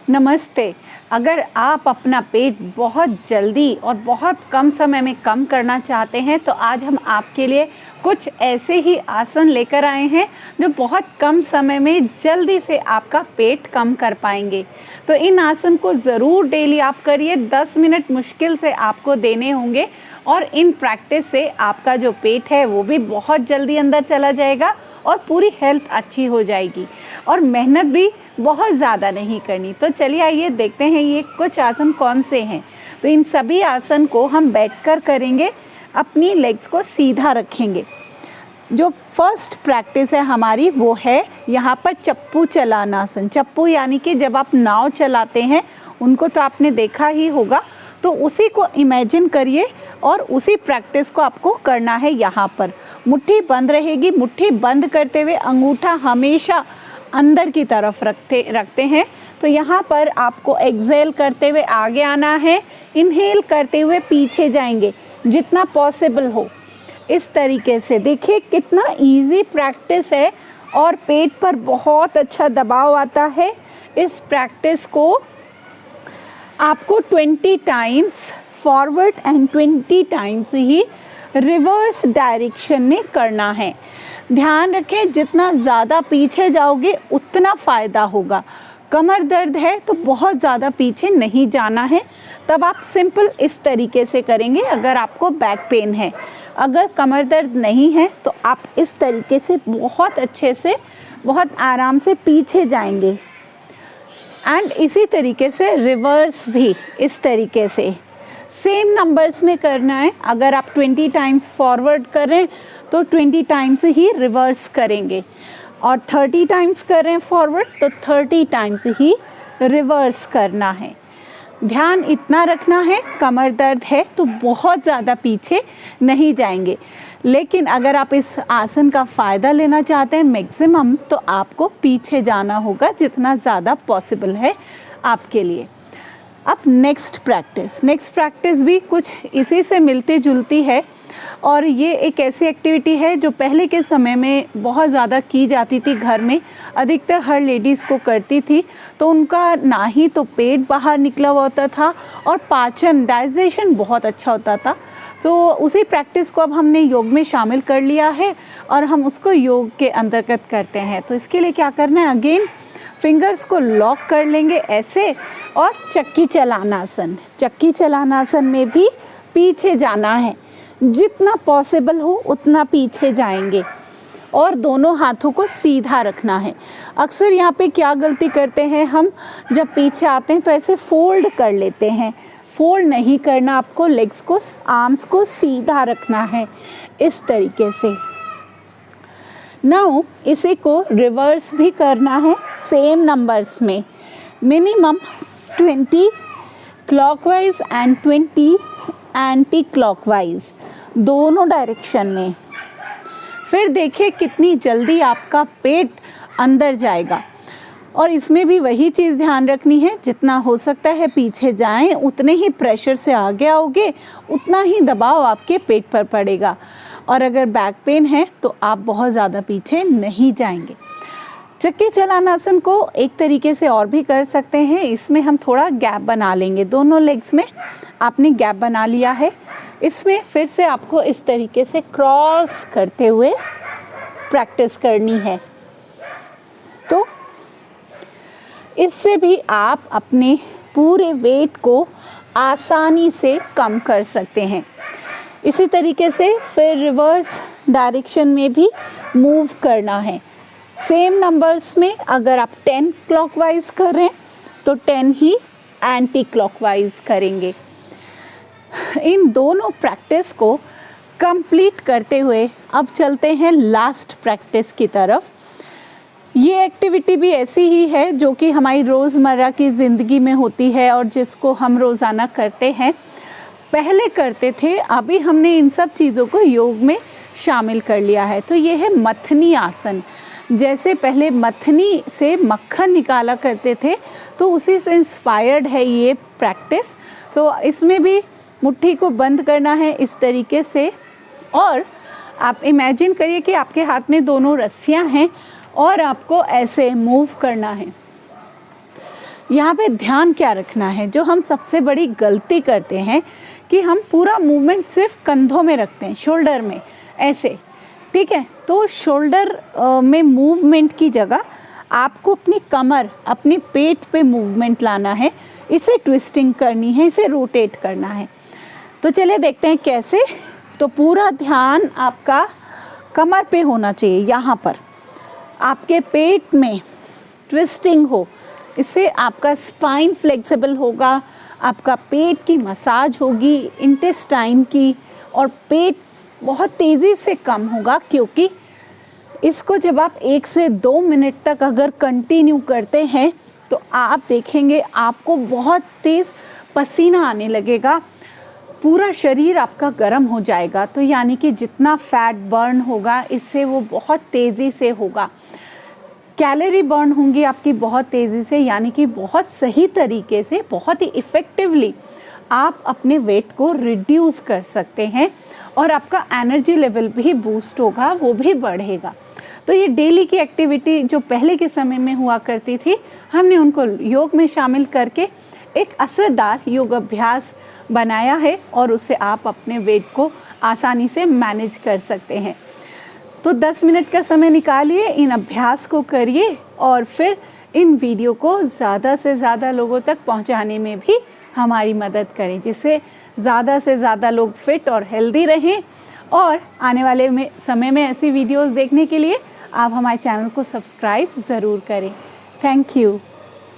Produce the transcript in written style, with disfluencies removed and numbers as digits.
नमस्ते। अगर आप अपना पेट बहुत जल्दी और बहुत कम समय में कम करना चाहते हैं तो आज हम आपके लिए कुछ ऐसे ही आसन लेकर आए हैं जो बहुत कम समय में जल्दी से आपका पेट कम कर पाएंगे। तो इन आसन को ज़रूर डेली आप करिए। 10 मिनट मुश्किल से आपको देने होंगे और इन प्रैक्टिस से आपका जो पेट है वो भी बहुत जल्दी अंदर चला जाएगा और पूरी हेल्थ अच्छी हो जाएगी और मेहनत भी बहुत ज़्यादा नहीं करनी। तो चलिए आइए देखते हैं ये कुछ आसन कौन से हैं। तो इन सभी आसन को हम बैठकर करेंगे, अपनी लेग्स को सीधा रखेंगे। जो फर्स्ट प्रैक्टिस है हमारी वो है यहाँ पर चप्पू चलाना आसन। चप्पू यानी कि जब आप नाव चलाते हैं, उनको तो आपने देखा ही होगा, तो उसी को इमेजिन करिए और उसी प्रैक्टिस को आपको करना है। यहाँ पर मुट्ठी बंद रहेगी। मुट्ठी बंद करते हुए अंगूठा हमेशा अंदर की तरफ रखते हैं। तो यहाँ पर आपको एक्सेल करते हुए आगे आना है, इनहेल करते हुए पीछे जाएंगे जितना पॉसिबल हो। इस तरीके से देखिए कितना इजी प्रैक्टिस है और पेट पर बहुत अच्छा दबाव आता है। इस प्रैक्टिस को आपको 20 times forward and 20 times he reverse direction में करना है। ध्यान रखें, जितना ज़्यादा पीछे जाओगे उतना फ़ायदा होगा। कमर दर्द है तो बहुत ज़्यादा पीछे नहीं जाना है, तब आप सिंपल इस तरीके से करेंगे। अगर आपको बैक पेन है, अगर कमर दर्द नहीं है तो आप इस तरीके से बहुत अच्छे से, बहुत आराम से पीछे जाएंगे। एंड इसी तरीके से रिवर्स भी इस तरीके से सेम नंबर्स में करना है। अगर आप 20 टाइम्स फॉरवर्ड करें तो 20 टाइम्स ही रिवर्स करेंगे और 30 टाइम्स करें फॉरवर्ड तो 30 टाइम्स ही रिवर्स करना है। ध्यान इतना रखना है, कमर दर्द है तो बहुत ज़्यादा पीछे नहीं जाएंगे। लेकिन अगर आप इस आसन का फ़ायदा लेना चाहते हैं मैक्सिमम, तो आपको पीछे जाना होगा जितना ज़्यादा पॉसिबल है आपके लिए। अब नेक्स्ट प्रैक्टिस भी कुछ इसी से मिलती जुलती है और ये एक ऐसी एक्टिविटी है जो पहले के समय में बहुत ज़्यादा की जाती थी। घर में अधिकतर हर लेडीज़ को करती थी, तो उनका ना ही तो पेट बाहर निकला हुआ होता था और पाचन डाइजेशन बहुत अच्छा होता था। तो उसी प्रैक्टिस को अब हमने योग में शामिल कर लिया है और हम उसको योग के अंतर्गत करते हैं। तो इसके लिए क्या करना है, अगेन फिंगर्स को लॉक कर लेंगे ऐसे और चक्की चलानासन। चक्की चलानासन में भी पीछे जाना है, जितना पॉसिबल हो उतना पीछे जाएंगे और दोनों हाथों को सीधा रखना है। अक्सर यहाँ पे क्या गलती करते हैं हम, जब पीछे आते हैं तो ऐसे फोल्ड कर लेते हैं। फोल्ड नहीं करना, आपको लेग्स को, आर्म्स को सीधा रखना है इस तरीके से। नाउ इसी को रिवर्स भी करना है सेम नंबर्स में, minimum 20 clockwise and 20 anti clockwise, दोनों डायरेक्शन में। फिर देखिए कितनी जल्दी आपका पेट अंदर जाएगा। और इसमें भी वही चीज़ ध्यान रखनी है, जितना हो सकता है पीछे जाएं, उतने ही प्रेशर से आगे आओगे, उतना ही दबाव आपके पेट पर पड़ेगा। और अगर बैक पेन है तो आप बहुत ज़्यादा पीछे नहीं जाएंगे। चक्की चलानासन को एक तरीके से और भी कर सकते हैं। इसमें हम थोड़ा गैप बना लेंगे, दोनों लेग्स में आपने गैप बना लिया है। इसमें फिर से आपको इस तरीके से क्रॉस करते हुए प्रैक्टिस करनी है। तो इससे भी आप अपने पूरे वेट को आसानी से कम कर सकते हैं। इसी तरीके से फिर रिवर्स डायरेक्शन में भी मूव करना है। सेम नंबर्स में अगर आप 10 क्लॉकवाइज करें तो 10 ही एंटी क्लॉकवाइज करेंगे। इन दोनों प्रैक्टिस को कंप्लीट करते हुए अब चलते हैं लास्ट प्रैक्टिस की तरफ। ये एक्टिविटी भी ऐसी ही है जो कि हमारी रोज़मर्रा की ज़िंदगी में होती है और जिसको हम रोज़ाना करते हैं, पहले करते थे, अभी हमने इन सब चीज़ों को योग में शामिल कर लिया है। तो ये है मथनी आसन। जैसे पहले मथनी से मक्खन निकाला करते थे, तो उसी से इंस्पायर्ड है ये प्रैक्टिस। तो इसमें भी मुट्ठी को बंद करना है इस तरीके से और आप इमेजिन करिए कि आपके हाथ में दोनों रस्सियां हैं और आपको ऐसे मूव करना है। यहाँ पे ध्यान क्या रखना है, जो हम सबसे बड़ी गलती करते हैं कि हम पूरा मूवमेंट सिर्फ कंधों में रखते हैं, शोल्डर में ऐसे, ठीक है। तो शोल्डर में मूवमेंट की जगह आपको अपनी कमर, अपने पेट पे मूवमेंट लाना है, इसे ट्विस्टिंग करनी है, इसे रोटेट करना है। तो चलिए देखते हैं कैसे। तो पूरा ध्यान आपका कमर पे होना चाहिए, यहाँ पर आपके पेट में ट्विस्टिंग हो, इससे आपका स्पाइन फ्लेक्सिबल होगा, आपका पेट की मसाज होगी, इंटेस्टाइन की, और पेट बहुत तेज़ी से कम होगा, क्योंकि इसको जब आप 1 से 2 मिनट तक अगर कंटिन्यू करते हैं तो आप देखेंगे आपको बहुत तेज़ पसीना आने लगेगा, पूरा शरीर आपका गर्म हो जाएगा। तो यानी कि जितना फैट बर्न होगा इससे वो बहुत तेज़ी से होगा, कैलोरी बर्न होंगी आपकी बहुत तेज़ी से, यानी कि बहुत सही तरीके से, बहुत ही इफ़ेक्टिवली आप अपने वेट को रिड्यूस कर सकते हैं और आपका एनर्जी लेवल भी बूस्ट होगा, वो भी बढ़ेगा। तो ये डेली की एक्टिविटी जो पहले के समय में हुआ करती थी, हमने उनको योग में शामिल करके एक असरदार योग अभ्यास बनाया है और उससे आप अपने वेट को आसानी से मैनेज कर सकते हैं। तो 10 मिनट का समय निकालिए, इन अभ्यास को करिए और फिर इन वीडियो को ज़्यादा से ज़्यादा लोगों तक पहुंचाने में भी हमारी मदद करें, जिससे ज़्यादा से ज़्यादा लोग फिट और हेल्दी रहें। और आने वाले समय में ऐसी वीडियोस देखने के लिए आप हमारे चैनल को सब्सक्राइब ज़रूर करें। Thank you.